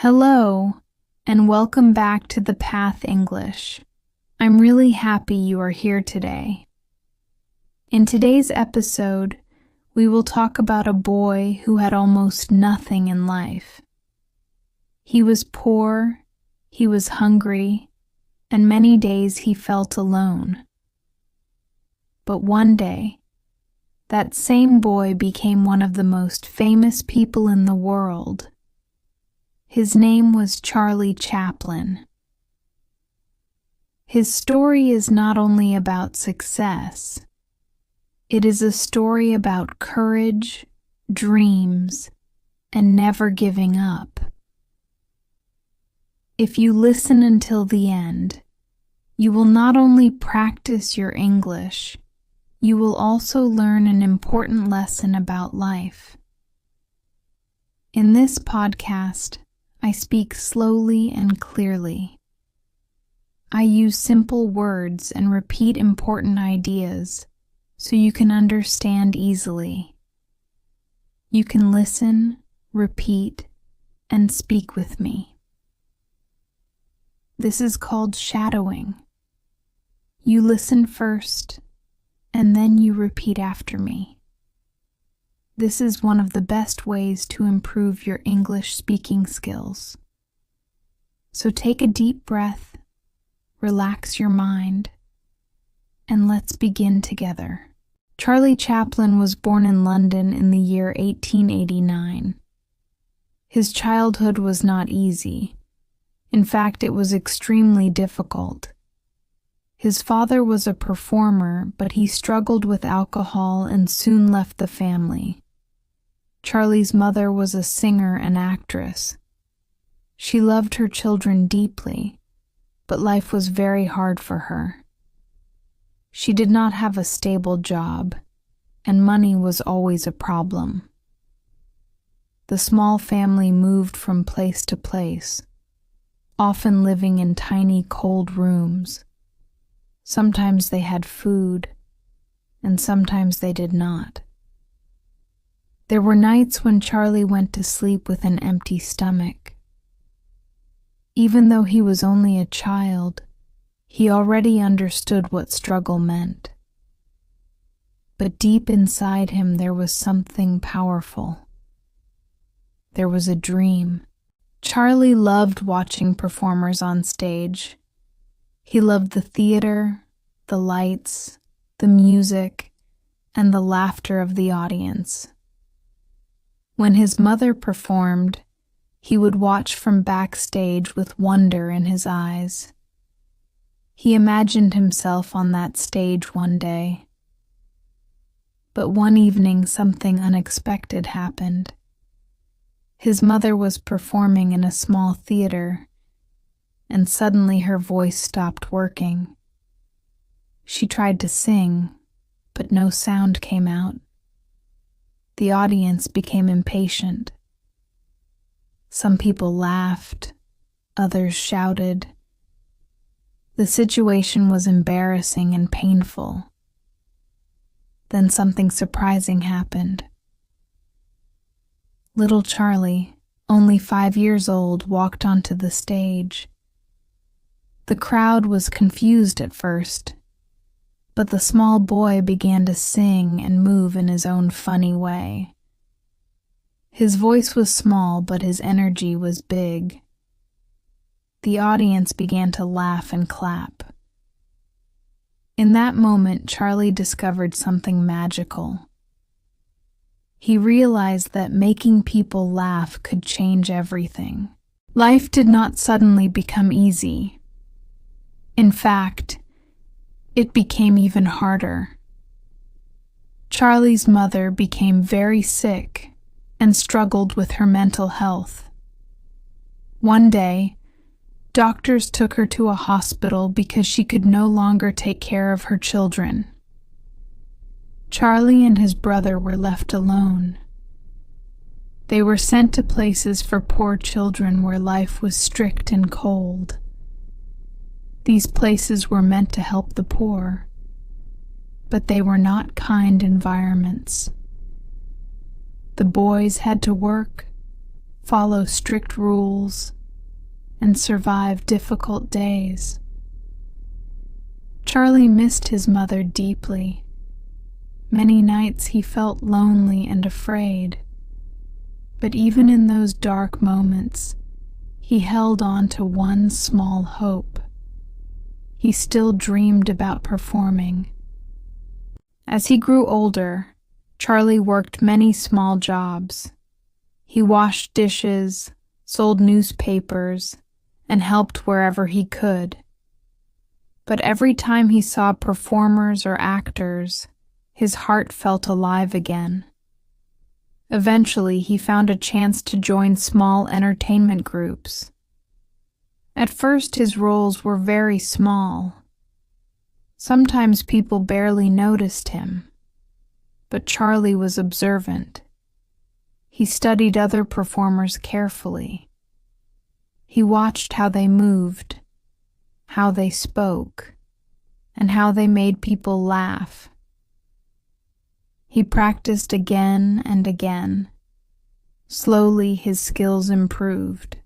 Hello, and welcome back to The Path English. I'm really happy you are here today. In today's episode, we will talk about a boy who had almost nothing in life. He was poor, he was hungry, and many days he felt alone. But one day, that same boy became one of the most famous people in the world. His name was Charlie Chaplin. His story is not only about success, it is a story about courage, dreams, and never giving up. If you listen until the end, you will not only practice your English, you will also learn an important lesson about life. In this podcast, I speak slowly and clearly. I use simple words and repeat important ideas so you can understand easily. You can listen, repeat, and speak with me. This is called shadowing. You listen first, and then you repeat after me. This is one of the best ways to improve your English speaking skills. So take a deep breath, relax your mind, and let's begin together. Charlie Chaplin was born in London in the year 1889. His childhood was not easy. In fact, it was extremely difficult. His father was a performer, but he struggled with alcohol and soon left the family. Charlie's mother was a singer and actress. She loved her children deeply, but life was very hard for her. She did not have a stable job, and money was always a problem. The small family moved from place to place, often living in tiny, cold rooms. Sometimes they had food, and sometimes they did not. There were nights when Charlie went to sleep with an empty stomach. Even though he was only a child, he already understood what struggle meant. But deep inside him there was something powerful. There was a dream. Charlie loved watching performers on stage. He loved the theater, the lights, the music, and the laughter of the audience. When his mother performed, he would watch from backstage with wonder in his eyes. He imagined himself on that stage one day. But one evening something unexpected happened. His mother was performing in a small theater, and suddenly her voice stopped working. She tried to sing, but no sound came out. The audience became impatient. Some people laughed, others shouted. The situation was embarrassing and painful. Then something surprising happened. Little Charlie, only 5 years old, walked onto the stage. The crowd was confused at first, but the small boy began to sing and move in his own funny way. His voice was small, but his energy was big. The audience began to laugh and clap. In that moment, Charlie discovered something magical. He realized that making people laugh could change everything. Life did not suddenly become easy. In fact, it became even harder. Charlie's mother became very sick and struggled with her mental health. One day, doctors took her to a hospital because she could no longer take care of her children. Charlie and his brother were left alone. They were sent to places for poor children where life was strict and cold. These places were meant to help the poor, but they were not kind environments. The boys had to work, follow strict rules, and survive difficult days. Charlie missed his mother deeply. Many nights he felt lonely and afraid, but even in those dark moments, he held on to one small hope. He still dreamed about performing. As he grew older, Charlie worked many small jobs. He washed dishes, sold newspapers, and helped wherever he could. But every time he saw performers or actors, his heart felt alive again. Eventually, he found a chance to join small entertainment groups. At first, his roles were very small. Sometimes people barely noticed him, but Charlie was observant. He studied other performers carefully. He watched how they moved, how they spoke, and how they made people laugh. He practiced again and again. Slowly, his skills improved.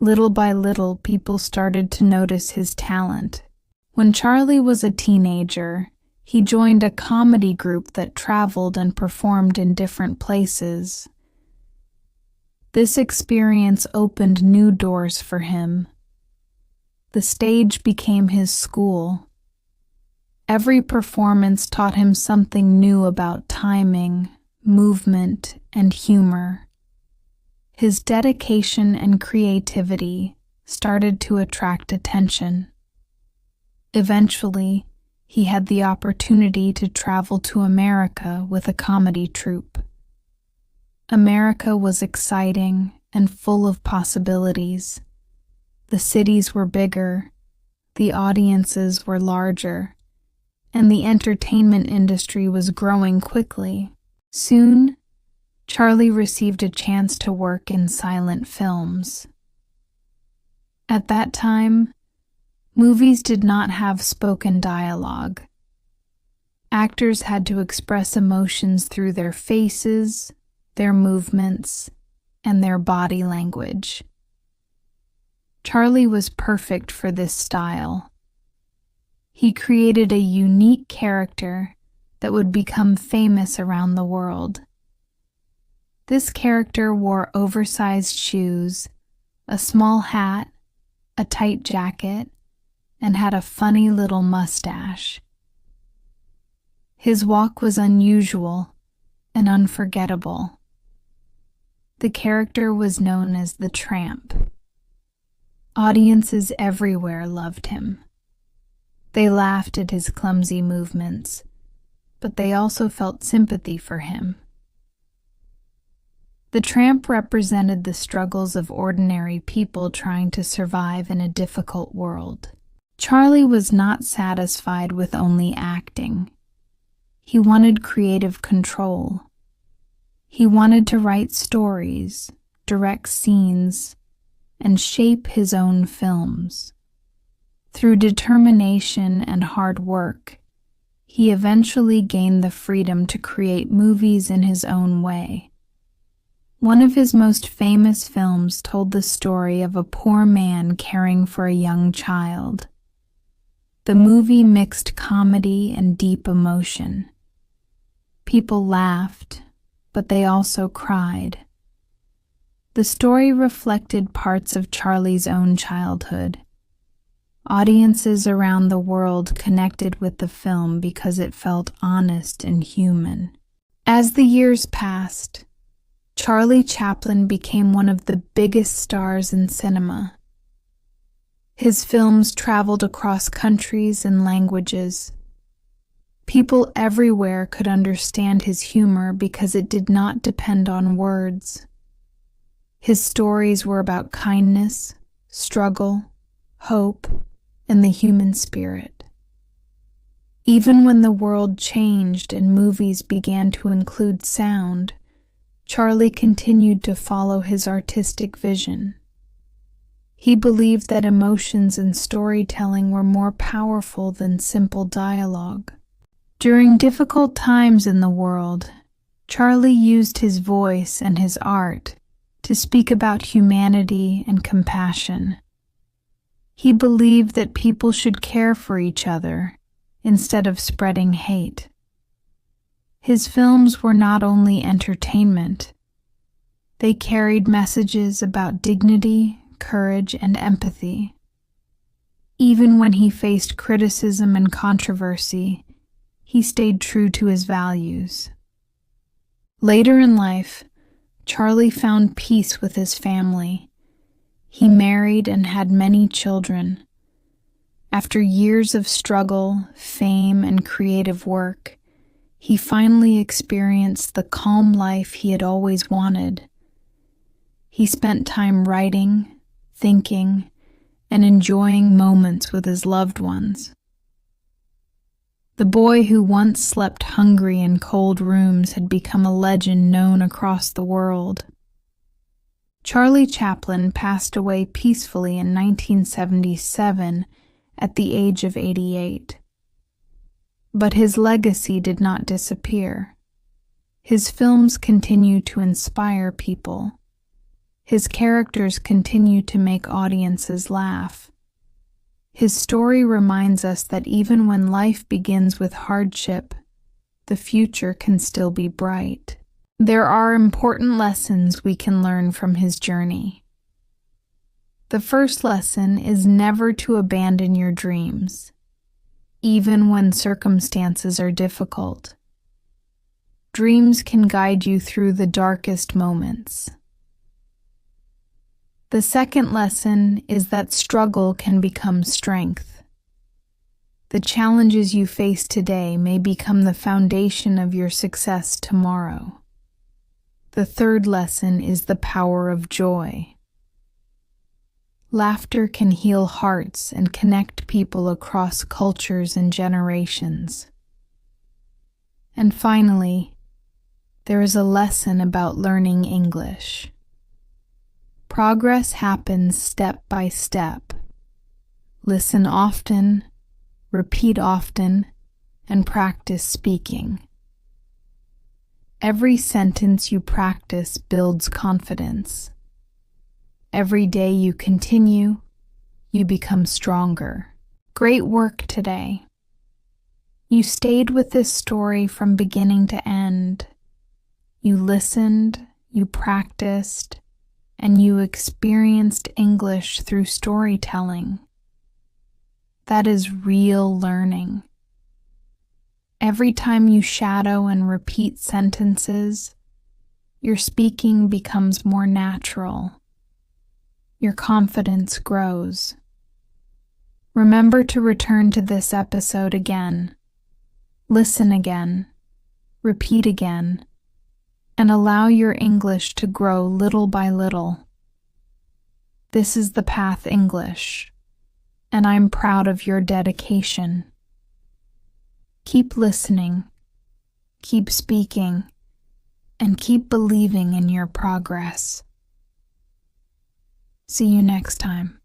Little by little, people started to notice his talent. When Charlie was a teenager, he joined a comedy group that traveled and performed in different places. This experience opened new doors for him. The stage became his school. Every performance taught him something new about timing, movement, and humor. His dedication and creativity started to attract attention. Eventually, he had the opportunity to travel to America with a comedy troupe. America was exciting and full of possibilities. The cities were bigger, the audiences were larger, and the entertainment industry was growing quickly. Soon, Charlie received a chance to work in silent films. At that time, movies did not have spoken dialogue. Actors had to express emotions through their faces, their movements, and their body language. Charlie was perfect for this style. He created a unique character that would become famous around the world. This character wore oversized shoes, a small hat, a tight jacket, and had a funny little mustache. His walk was unusual and unforgettable. The character was known as the Tramp. Audiences everywhere loved him. They laughed at his clumsy movements, but they also felt sympathy for him. The Tramp represented the struggles of ordinary people trying to survive in a difficult world. Charlie was not satisfied with only acting. He wanted creative control. He wanted to write stories, direct scenes, and shape his own films. Through determination and hard work, he eventually gained the freedom to create movies in his own way. One of his most famous films told the story of a poor man caring for a young child. The movie mixed comedy and deep emotion. People laughed, but they also cried. The story reflected parts of Charlie's own childhood. Audiences around the world connected with the film because it felt honest and human. As the years passed, Charlie Chaplin became one of the biggest stars in cinema. His films traveled across countries and languages. People everywhere could understand his humor because it did not depend on words. His stories were about kindness, struggle, hope, and the human spirit. Even when the world changed and movies began to include sound, Charlie continued to follow his artistic vision. He believed that emotions and storytelling were more powerful than simple dialogue. During difficult times in the world, Charlie used his voice and his art to speak about humanity and compassion. He believed that people should care for each other instead of spreading hate. His films were not only entertainment, they carried messages about dignity, courage, and empathy. Even when he faced criticism and controversy, he stayed true to his values. Later in life, Charlie found peace with his family. He married and had many children. After years of struggle, fame, and creative work, he finally experienced the calm life he had always wanted. He spent time writing, thinking, and enjoying moments with his loved ones. The boy who once slept hungry in cold rooms had become a legend known across the world. Charlie Chaplin passed away peacefully in 1977 at the age of 88. But his legacy did not disappear. His films continue to inspire people. His characters continue to make audiences laugh. His story reminds us that even when life begins with hardship, the future can still be bright. There are important lessons we can learn from his journey. The first lesson is never to abandon your dreams, even when circumstances are difficult. Dreams can guide you through the darkest moments. The second lesson is that struggle can become strength. The challenges you face today may become the foundation of your success tomorrow. The third lesson is the power of joy. Laughter can heal hearts and connect people across cultures and generations. And finally, there is a lesson about learning English. Progress happens step by step. Listen often, repeat often, and practice speaking. Every sentence you practice builds confidence. Every day you continue, you become stronger. Great work today. You stayed with this story from beginning to end. You listened, you practiced, and you experienced English through storytelling. That is real learning. Every time you shadow and repeat sentences, your speaking becomes more natural. Your confidence grows. Remember to return to this episode again. Listen again. Repeat again. And allow your English to grow little by little. This is the Path English, and I'm proud of your dedication. Keep listening, keep speaking, and keep believing in your progress. See you next time.